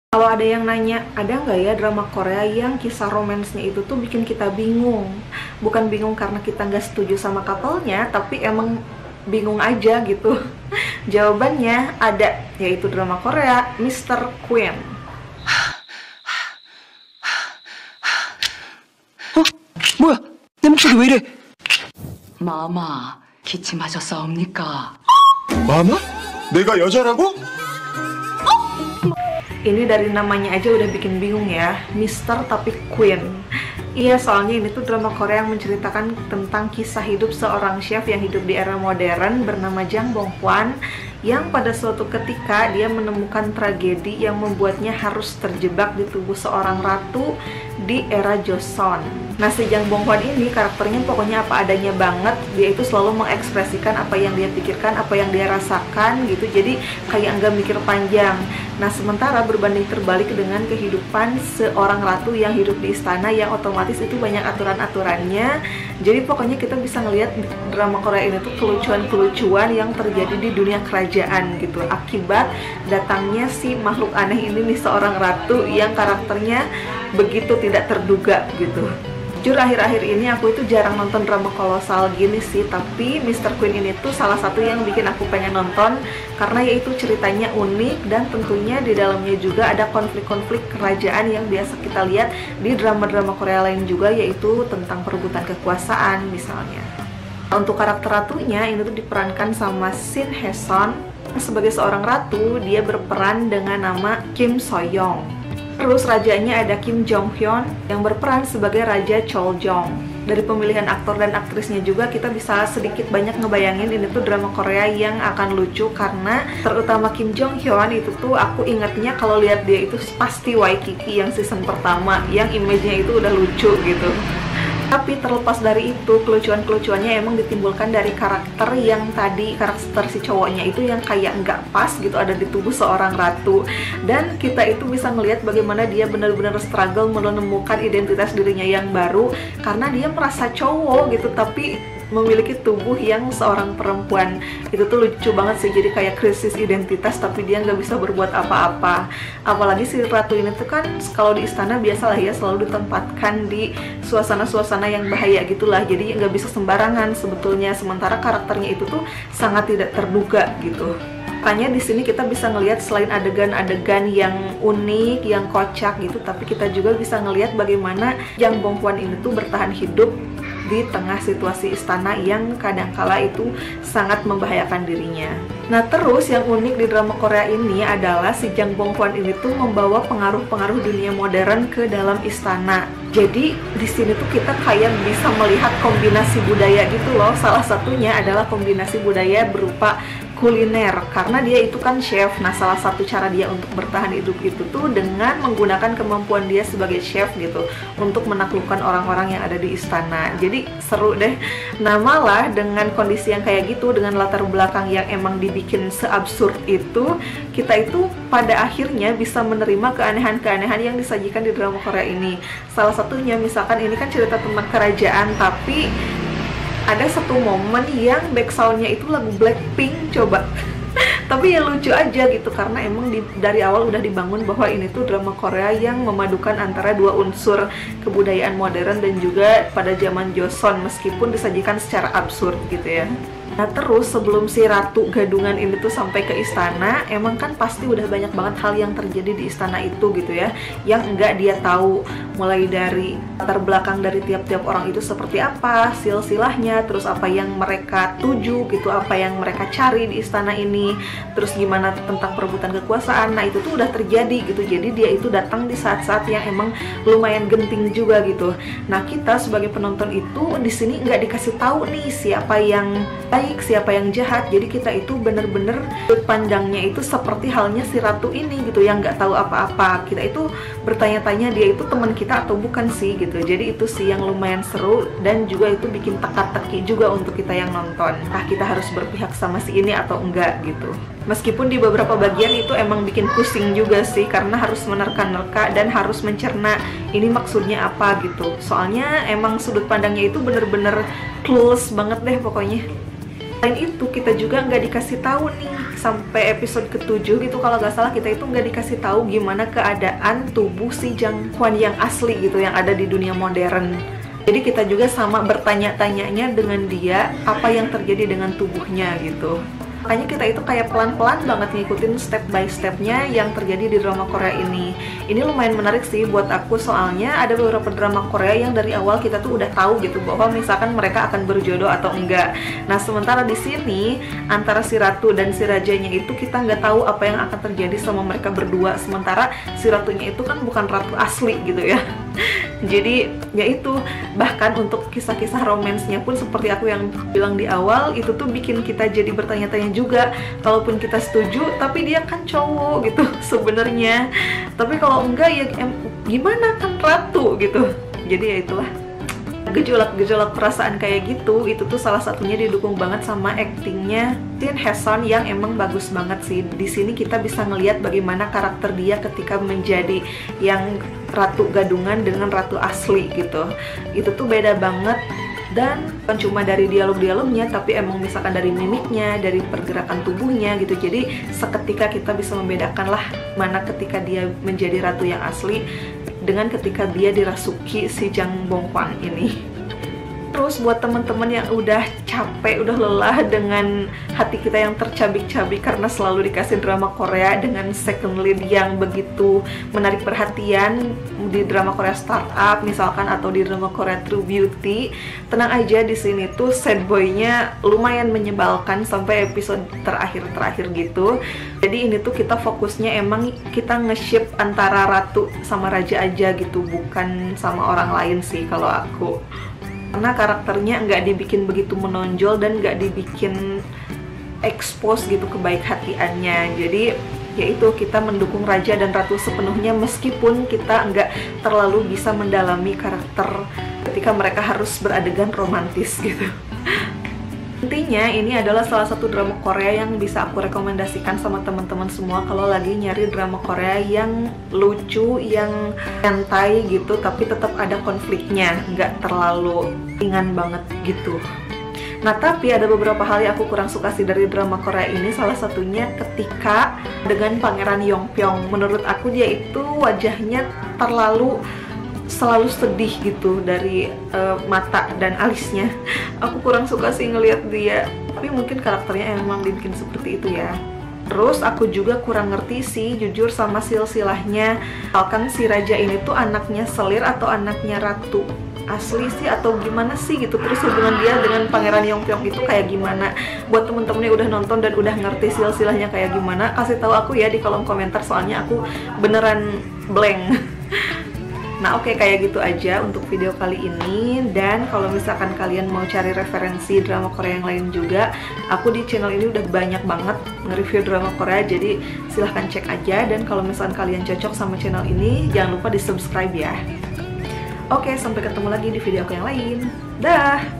Kalau ada yang nanya, ada nggak ya drama Korea yang kisah romansnya itu tuh bikin kita bingung? Bukan bingung karena kita nggak setuju sama couple-nya, tapi emang bingung aja gitu. Jawabannya ada, yaitu drama Korea Mr. Queen. 뭐야? 내 목소리 왜 이래? 마마, 기침하셨사옵니까? 마마? 내가 여자라고? Ini dari namanya aja udah bikin bingung ya, Mister tapi Queen. Iya, soalnya ini tuh drama Korea yang menceritakan tentang kisah hidup seorang chef yang hidup di era modern bernama Jang Bong Hwan, yang pada suatu ketika dia menemukan tragedi yang membuatnya harus terjebak di tubuh seorang ratu di era Joseon. Nah, si Jang Bong Hwan ini karakternya pokoknya apa adanya banget. Dia itu selalu mengekspresikan apa yang dia pikirkan, apa yang dia rasakan gitu. Jadi kayak nggak mikir panjang. Nah, sementara berbanding terbalik dengan kehidupan seorang ratu yang hidup di istana yang otomatis itu banyak aturan-aturannya. Jadi pokoknya kita bisa ngelihat drama Korea ini tuh kelucuan-kelucuan yang terjadi di dunia kerajaan gitu. Akibat datangnya si makhluk aneh ini nih, seorang ratu yang karakternya begitu tidak terduga gitu. Jujur akhir-akhir ini aku itu jarang nonton drama kolosal gini sih, tapi Mr. Queen ini tuh salah satu yang bikin aku pengen nonton karena yaitu ceritanya unik dan tentunya di dalamnya juga ada konflik-konflik kerajaan yang biasa kita lihat di drama-drama Korea lain juga, yaitu tentang perebutan kekuasaan misalnya. Untuk karakter ratunya ini tuh diperankan sama Shin Hye-sun. Sebagai seorang ratu, dia berperan dengan nama Kim So-young. Terus rajanya ada Kim Jong-hyun yang berperan sebagai Raja Choljong. Dari pemilihan aktor dan aktrisnya juga kita bisa sedikit banyak ngebayangin ini tuh drama Korea yang akan lucu, karena terutama Kim Jong-hyun itu tuh aku ingatnya kalau lihat dia itu pasti Waikiki yang season pertama, yang image-nya itu udah lucu gitu. Tapi terlepas dari itu, kelucuan-kelucuannya emang ditimbulkan dari karakter yang tadi, karakter si cowoknya itu yang kayak nggak pas gitu ada di tubuh seorang ratu. Dan kita itu bisa ngelihat bagaimana dia benar-benar struggle menemukan identitas dirinya yang baru, karena dia merasa cowok gitu tapi memiliki tubuh yang seorang perempuan. Itu tuh lucu banget sih, jadi kayak krisis identitas tapi dia nggak bisa berbuat apa-apa. Apalagi si ratu ini tuh kan kalau di istana biasalah ya, selalu ditempatkan di suasana-suasana yang bahaya gitulah, jadi nggak bisa sembarangan sebetulnya. Sementara karakternya itu tuh sangat tidak terduga gitu. Makanya di sini kita bisa ngelihat selain adegan-adegan yang unik, yang kocak gitu, tapi kita juga bisa ngelihat bagaimana Jang Bong Hwan ini tuh bertahan hidup di tengah situasi istana yang kadangkala itu sangat membahayakan dirinya. Nah, terus yang unik di drama Korea ini adalah si Jang Bong Hwan ini tuh membawa pengaruh-pengaruh dunia modern ke dalam istana. Jadi di sini tuh kita kayak bisa melihat kombinasi budaya gitu loh. Salah satunya adalah kombinasi budaya berupa kuliner, karena dia itu kan chef. Nah, salah satu cara dia untuk bertahan hidup itu tuh dengan menggunakan kemampuan dia sebagai chef gitu untuk menaklukkan orang-orang yang ada di istana. Jadi seru deh. Nah, malah dengan kondisi yang kayak gitu, dengan latar belakang yang emang dibikin seabsurd itu, kita itu pada akhirnya bisa menerima keanehan-keanehan yang disajikan di drama Korea ini. Salah satunya misalkan ini kan cerita tentang kerajaan, tapi ada satu momen yang backsoundnya itu lagu Blackpink coba. Tapi ya lucu aja gitu, karena emang dari awal udah dibangun bahwa ini tuh drama Korea yang memadukan antara dua unsur kebudayaan modern dan juga pada zaman Joseon, meskipun disajikan secara absurd gitu ya. Nah, terus sebelum si ratu gadungan ini tuh sampai ke istana, emang kan pasti udah banyak banget hal yang terjadi di istana itu gitu ya, yang enggak dia tahu. Mulai dari latar belakang dari tiap-tiap orang itu seperti apa, silsilahnya, terus apa yang mereka tuju gitu, apa yang mereka cari di istana ini, terus gimana tentang perebutan kekuasaan. Nah, itu tuh udah terjadi gitu. Jadi dia itu datang di saat-saat yang emang lumayan genting juga gitu. Nah, kita sebagai penonton itu di sini nggak dikasih tahu nih siapa yang baik, siapa yang jahat. Jadi kita itu bener-bener pandangnya itu seperti halnya si ratu ini gitu, yang nggak tahu apa-apa. Kita itu bertanya-tanya dia itu teman kita atau bukan sih gitu. Jadi itu sih yang lumayan seru, dan juga itu bikin teka-teki juga untuk kita yang nonton. Nah, kita harus berpihak sama si ini atau enggak gitu. Meskipun di beberapa bagian itu emang bikin pusing juga sih, karena harus menerka-nerka dan harus mencerna ini maksudnya apa gitu. Soalnya emang sudut pandangnya itu bener-bener clueless banget deh pokoknya. Selain itu kita juga nggak dikasih tahu nih sampai episode ke-7 gitu kalau nggak salah, kita itu nggak dikasih tahu gimana keadaan tubuh si Jang Hwan yang asli gitu, yang ada di dunia modern. Jadi kita juga sama bertanya-tanyanya dengan dia apa yang terjadi dengan tubuhnya gitu. Makanya kita itu kayak pelan-pelan banget ngikutin step by stepnya yang terjadi di drama Korea ini. Ini lumayan menarik sih buat aku, soalnya ada beberapa drama Korea yang dari awal kita tuh udah tahu gitu bahwa misalkan mereka akan berjodoh atau enggak. Nah sementara di sini antara si Ratu dan si Rajanya itu kita nggak tahu apa yang akan terjadi sama mereka berdua. Sementara si Ratunya itu kan bukan ratu asli gitu ya. Jadi ya itu, bahkan untuk kisah-kisah romansnya pun seperti aku yang bilang di awal, itu tuh bikin kita jadi bertanya-tanya juga. Kalaupun kita setuju, tapi dia kan cowok gitu sebenarnya. Tapi kalau enggak ya gimana, kan ratu gitu. Jadi ya itulah, gejolak-gejolak perasaan kayak gitu, itu tuh salah satunya didukung banget sama aktingnya Shin Hye-sun yang emang bagus banget sih. Di sini kita bisa ngelihat bagaimana karakter dia ketika menjadi yang ratu gadungan dengan ratu asli gitu. Itu tuh beda banget, dan bukan cuma dari dialog-dialognya, tapi emang misalkan dari mimiknya, dari pergerakan tubuhnya gitu. Jadi seketika kita bisa membedakan lah mana ketika dia menjadi ratu yang asli dengan ketika dia dirasuki si Jang Bong-hwan ini. Terus buat teman-teman yang udah capek, udah lelah dengan hati kita yang tercabik-cabik karena selalu dikasih drama Korea dengan second lead yang begitu menarik perhatian di drama Korea startup misalkan, atau di drama Korea True Beauty, tenang aja, di sini tuh sad boy-nya lumayan menyebalkan sampai episode terakhir gitu. Jadi ini tuh kita fokusnya emang kita nge-ship antara ratu sama raja aja gitu, bukan sama orang lain sih kalau aku. Karena karakternya nggak dibikin begitu menonjol dan nggak dibikin expose gitu kebaik hatiannya. Jadi yaitu kita mendukung raja dan ratu sepenuhnya, meskipun kita nggak terlalu bisa mendalami karakter ketika mereka harus beradegan romantis gitu. Intinya ini adalah salah satu drama Korea yang bisa aku rekomendasikan sama teman-teman semua kalau lagi nyari drama Korea yang lucu, yang santai gitu, tapi tetap ada konfliknya, nggak terlalu ringan banget gitu. Nah tapi ada beberapa hal yang aku kurang suka sih dari drama Korea ini. Salah satunya ketika dengan Pangeran Yongpyong, menurut aku dia itu wajahnya selalu sedih gitu dari mata dan alisnya. Aku kurang suka sih ngelihat dia, tapi mungkin karakternya emang dibikin seperti itu ya. Terus aku juga kurang ngerti sih jujur sama silsilahnya. Misalkan si raja ini tuh anaknya Selir atau anaknya ratu asli sih atau gimana sih gitu. Terus hubungan dia dengan Pangeran Yongpyong itu kayak gimana? Buat temen-temen yang udah nonton dan udah ngerti silsilahnya kayak gimana, kasih tahu aku ya di kolom komentar, soalnya aku beneran blank. Nah oke, kayak gitu aja untuk video kali ini. Dan kalau misalkan kalian mau cari referensi drama Korea yang lain juga, aku di channel ini udah banyak banget nge-review drama Korea, jadi silahkan cek aja. Dan kalau misalkan kalian cocok sama channel ini, jangan lupa di subscribe ya. Oke, sampai ketemu lagi di video aku yang lain. Dah!